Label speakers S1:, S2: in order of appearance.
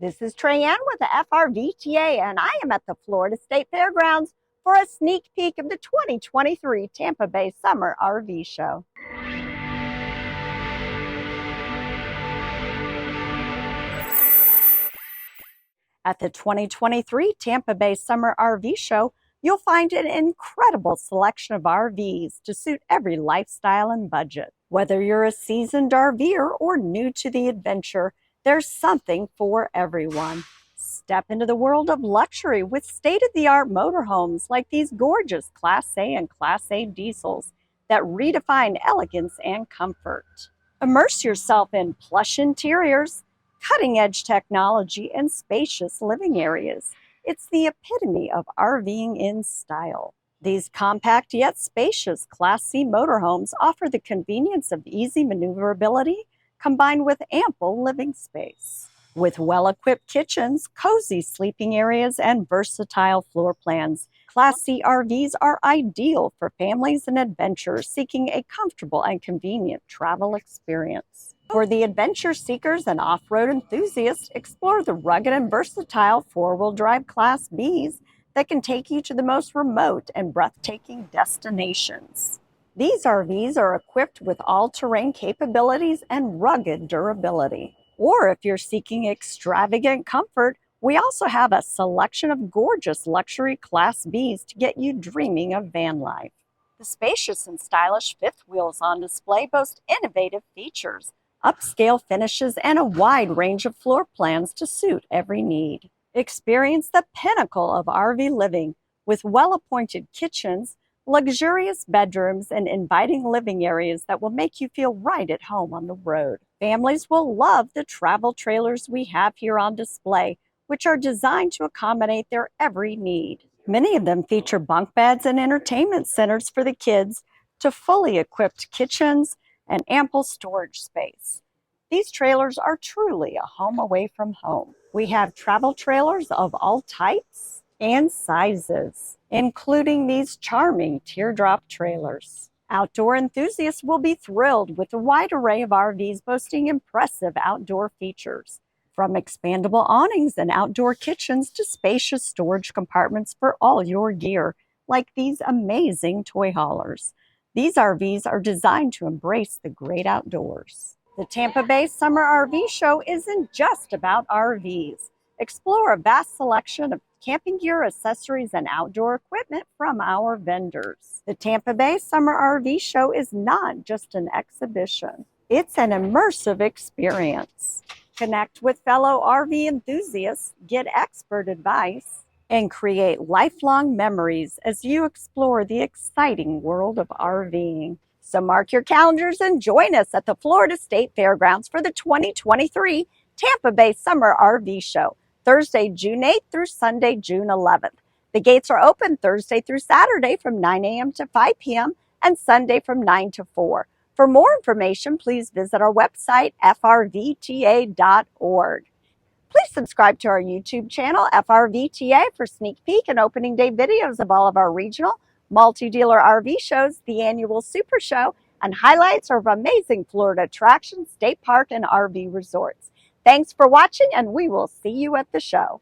S1: This is Trayanne with the FRVTA, and I am at the Florida State Fairgrounds for a sneak peek of the 2023 Tampa Bay Summer RV Show. At the 2023 Tampa Bay Summer RV Show, you'll find an incredible selection of RVs to suit every lifestyle and budget. Whether you're a seasoned RVer or new to the adventure, there's something for everyone. Step into the world of luxury with state-of-the-art motorhomes like these gorgeous Class A and Class A diesels that redefine elegance and comfort. Immerse yourself in plush interiors, cutting-edge technology, and spacious living areas. It's the epitome of RVing in style. These compact yet spacious Class C motorhomes offer the convenience of easy maneuverability combined with ample living space. With well-equipped kitchens, cozy sleeping areas, and versatile floor plans, Class C RVs are ideal for families and adventurers seeking a comfortable and convenient travel experience. For the adventure seekers and off-road enthusiasts, explore the rugged and versatile four-wheel drive Class Bs that can take you to the most remote and breathtaking destinations. These RVs are equipped with all-terrain capabilities and rugged durability. Or if you're seeking extravagant comfort, we also have a selection of gorgeous luxury Class Bs to get you dreaming of van life. The spacious and stylish fifth wheels on display boast innovative features, upscale finishes, and a wide range of floor plans to suit every need. Experience the pinnacle of RV living with well-appointed kitchens, luxurious bedrooms, and inviting living areas that will make you feel right at home on the road. Families will love the travel trailers we have here on display, which are designed to accommodate their every need. Many of them feature bunk beds and entertainment centers for the kids, to fully equipped kitchens and ample storage space. These trailers are truly a home away from home. We have travel trailers of all types and sizes, including these charming teardrop trailers. Outdoor enthusiasts will be thrilled with a wide array of RVs boasting impressive outdoor features, from expandable awnings and outdoor kitchens to spacious storage compartments for all your gear, like these amazing toy haulers. These RVs are designed to embrace the great outdoors. The Tampa Bay Summer RV Show isn't just about RVs. Explore a vast selection of camping gear, accessories, and outdoor equipment from our vendors. The Tampa Bay Summer RV Show is not just an exhibition. It's an immersive experience. Connect with fellow RV enthusiasts, get expert advice, and create lifelong memories as you explore the exciting world of RVing. So mark your calendars and join us at the Florida State Fairgrounds for the 2023 Tampa Bay Summer RV Show, Thursday, June 8th through Sunday, June 11th. The gates are open Thursday through Saturday from 9 a.m. to 5 p.m. and Sunday from 9 to 4. For more information, please visit our website, frvta.org. Please subscribe to our YouTube channel, FRVTA, for sneak peek and opening day videos of all of our regional, multi-dealer RV shows, the annual Super Show, and highlights of amazing Florida attractions, state park, and RV resorts. Thanks for watching, and we will see you at the show.